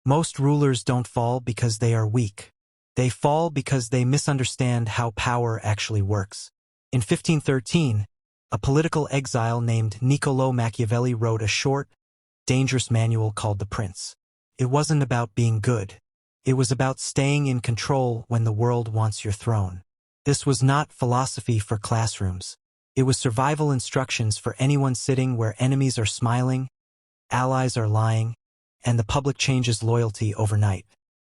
Most rulers don't fall because they are weak. They fall because they misunderstand how power actually works. In 1513, a political exile named Niccolò Machiavelli wrote a short, dangerous manual called The Prince. It wasn't about being good. It was about staying in control when the world wants your throne. This was not philosophy for classrooms. It was survival instructions for anyone sitting where enemies are smiling, allies are lying, and the public changes loyalty overnight.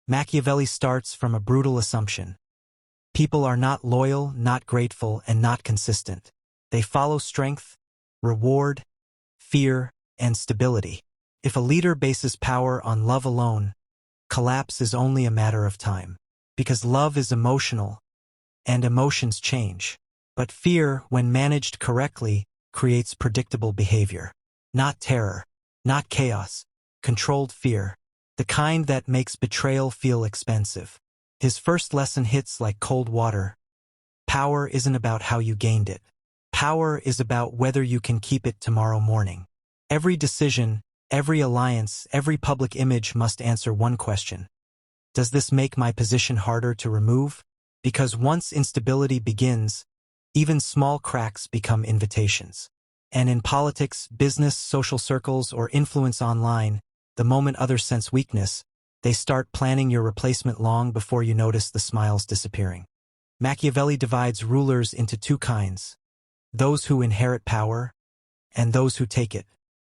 Machiavelli starts from a brutal assumption. People are not loyal, not grateful, and not consistent. They follow strength, reward, fear, and stability. If a leader bases power on love alone, collapse is only a matter of time. Because love is emotional, and emotions change. But fear, when managed correctly, creates predictable behavior. Not terror, not chaos, controlled fear. The kind that makes betrayal feel expensive. His first lesson hits like cold water. Power isn't about how you gained it. Power is about whether you can keep it tomorrow morning. Every decision, every alliance, every public image must answer one question. Does this make my position harder to remove? Because once instability begins, even small cracks become invitations. And in politics, business, social circles, or influence online, the moment others sense weakness, they start planning your replacement long before you notice the smiles disappearing. Machiavelli divides rulers into two kinds: those who inherit power and those who take it.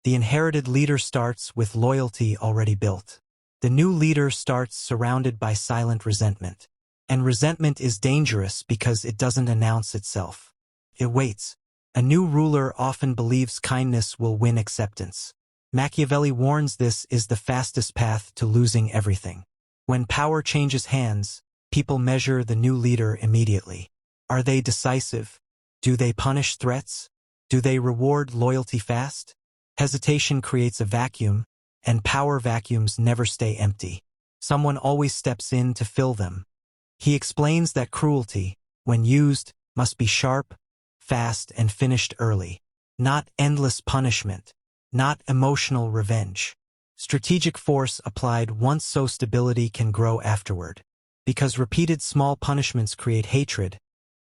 The inherited leader starts with loyalty already built. The new leader starts surrounded by silent resentment. And resentment is dangerous because it doesn't announce itself. It waits. A new ruler often believes kindness will win acceptance. Machiavelli warns this is the fastest path to losing everything. When power changes hands, people measure the new leader immediately. Are they decisive? Do they punish threats? Do they reward loyalty fast? Hesitation creates a vacuum, and power vacuums never stay empty. Someone always steps in to fill them. He explains that cruelty, when used, must be sharp, fast, and finished early. Not endless punishment. Not emotional revenge. Strategic force applied once so stability can grow afterward. Because repeated small punishments create hatred,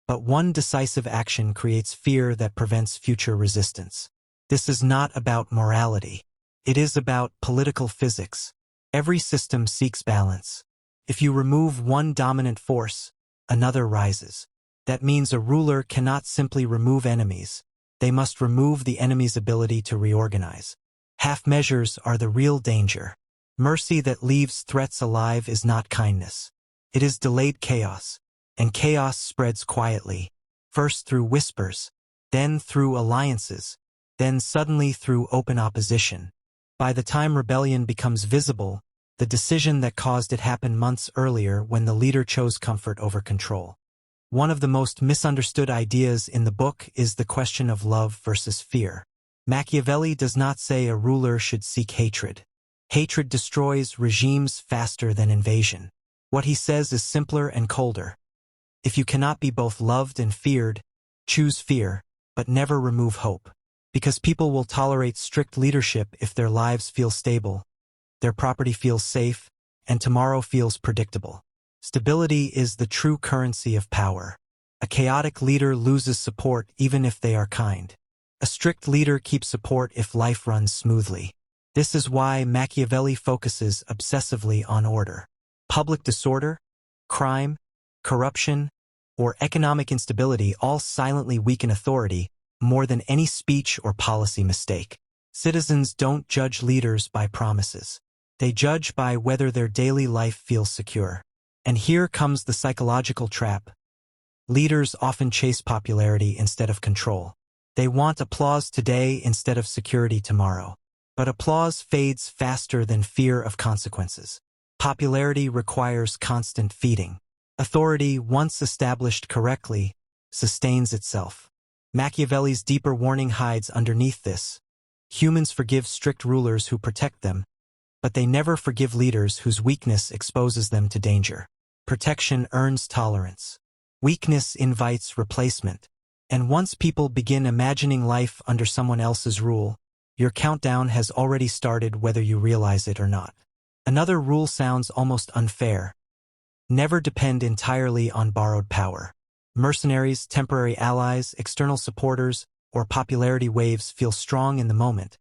but one decisive action creates fear that prevents future resistance. This is not about morality. It is about political physics. Every system seeks balance. If you remove one dominant force, another rises. That means a ruler cannot simply remove enemies. They must remove the enemy's ability to reorganize. Half measures are the real danger. Mercy that leaves threats alive is not kindness. It is delayed chaos, and chaos spreads quietly, first through whispers, then through alliances, then suddenly through open opposition. By the time rebellion becomes visible, the decision that caused it happened months earlier when the leader chose comfort over control. One of the most misunderstood ideas in the book is the question of love versus fear. Machiavelli does not say a ruler should seek hatred. Hatred destroys regimes faster than invasion. What he says is simpler and colder. If you cannot be both loved and feared, choose fear, but never remove hope. Because people will tolerate strict leadership if their lives feel stable, their property feels safe, and tomorrow feels predictable. Stability is the true currency of power. A chaotic leader loses support even if they are kind. A strict leader keeps support if life runs smoothly. This is why Machiavelli focuses obsessively on order. Public disorder, crime, corruption, or economic instability all silently weaken authority more than any speech or policy mistake. Citizens don't judge leaders by promises. They judge by whether their daily life feels secure. And here comes the psychological trap. Leaders often chase popularity instead of control. They want applause today instead of security tomorrow. But applause fades faster than fear of consequences. Popularity requires constant feeding. Authority, once established correctly, sustains itself. Machiavelli's deeper warning hides underneath this. Humans forgive strict rulers who protect them, but they never forgive leaders whose weakness exposes them to danger. Protection earns tolerance. Weakness invites replacement. And once people begin imagining life under someone else's rule, your countdown has already started whether you realize it or not. Another rule sounds almost unfair. Never depend entirely on borrowed power. Mercenaries, temporary allies, external supporters, or popularity waves feel strong in the moment,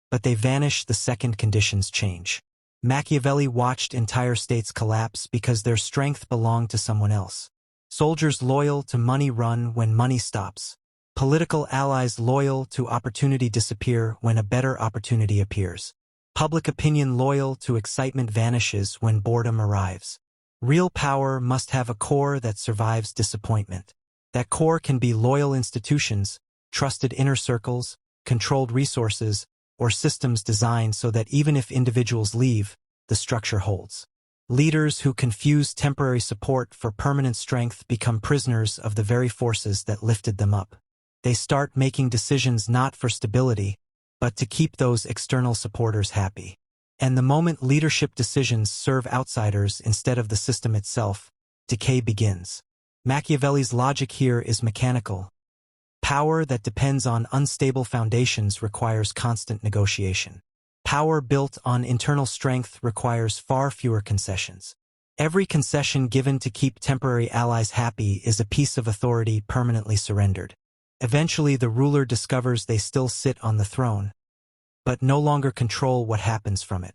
but they vanish the second conditions change. Machiavelli watched entire states collapse because their strength belonged to someone else. Soldiers loyal to money run when money stops. Political allies loyal to opportunity disappear when a better opportunity appears. Public opinion loyal to excitement vanishes when boredom arrives. Real power must have a core that survives disappointment. That core can be loyal institutions, trusted inner circles, controlled resources, or systems designed so that even if individuals leave, the structure holds. Leaders who confuse temporary support for permanent strength become prisoners of the very forces that lifted them up. They start making decisions not for stability, but to keep those external supporters happy. And the moment leadership decisions serve outsiders instead of the system itself, decay begins. Machiavelli's logic here is mechanical. Power that depends on unstable foundations requires constant negotiation. Power built on internal strength requires far fewer concessions. Every concession given to keep temporary allies happy is a piece of authority permanently surrendered. Eventually, the ruler discovers they still sit on the throne, but no longer control what happens from it.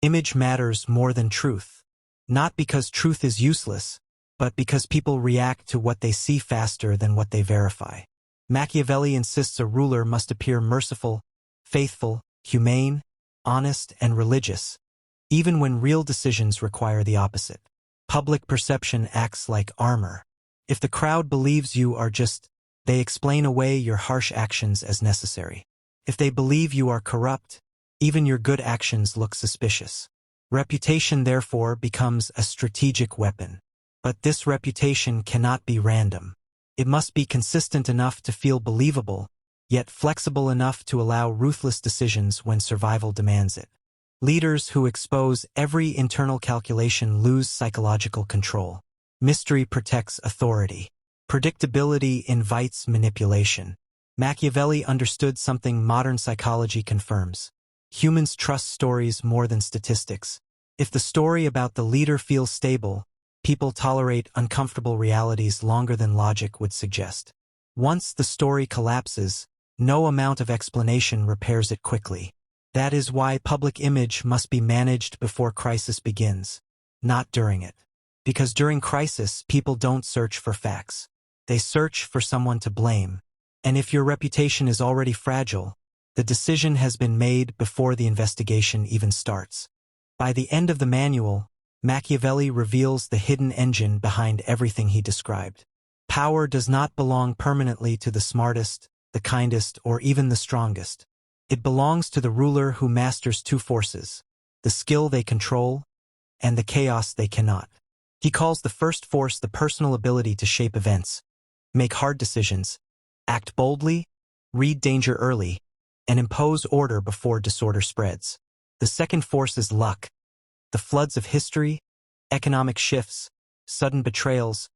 Image matters more than truth. Not because truth is useless, but because people react to what they see faster than what they verify. Machiavelli insists a ruler must appear merciful, faithful, humane, honest, and religious, even when real decisions require the opposite. Public perception acts like armor. If the crowd believes you are just, they explain away your harsh actions as necessary. If they believe you are corrupt, even your good actions look suspicious. Reputation, therefore, becomes a strategic weapon. But this reputation cannot be random. It must be consistent enough to feel believable, yet flexible enough to allow ruthless decisions when survival demands it. Leaders who expose every internal calculation lose psychological control. Mystery protects authority. Predictability invites manipulation. Machiavelli understood something modern psychology confirms. Humans trust stories more than statistics. If the story about the leader feels stable, people tolerate uncomfortable realities longer than logic would suggest. Once the story collapses, no amount of explanation repairs it quickly. That is why public image must be managed before crisis begins, not during it. Because during crisis, people don't search for facts. They search for someone to blame. And if your reputation is already fragile, the decision has been made before the investigation even starts. By the end of the manual, Machiavelli reveals the hidden engine behind everything he described. Power does not belong permanently to the smartest, the kindest, or even the strongest. It belongs to the ruler who masters two forces, the skill they control and the chaos they cannot. He calls the first force the personal ability to shape events, make hard decisions, act boldly, read danger early, and impose order before disorder spreads. The second force is luck. The floods of history, economic shifts, sudden betrayals,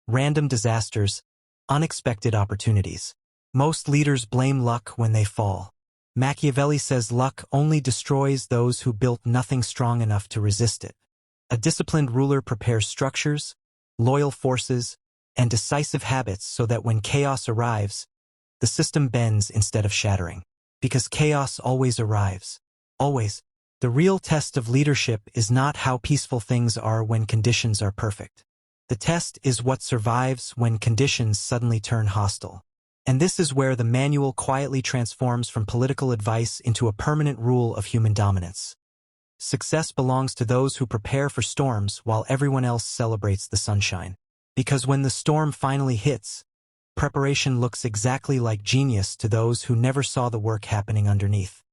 random disasters, unexpected opportunities. Most leaders blame luck when they fall. Machiavelli says luck only destroys those who built nothing strong enough to resist it. A disciplined ruler prepares structures, loyal forces, and decisive habits so that when chaos arrives, the system bends instead of shattering. Because chaos always arrives. Always. The real test of leadership is not how peaceful things are when conditions are perfect. The test is what survives when conditions suddenly turn hostile. And this is where the manual quietly transforms from political advice into a permanent rule of human dominance. Success belongs to those who prepare for storms while everyone else celebrates the sunshine. Because when the storm finally hits, preparation looks exactly like genius to those who never saw the work happening underneath.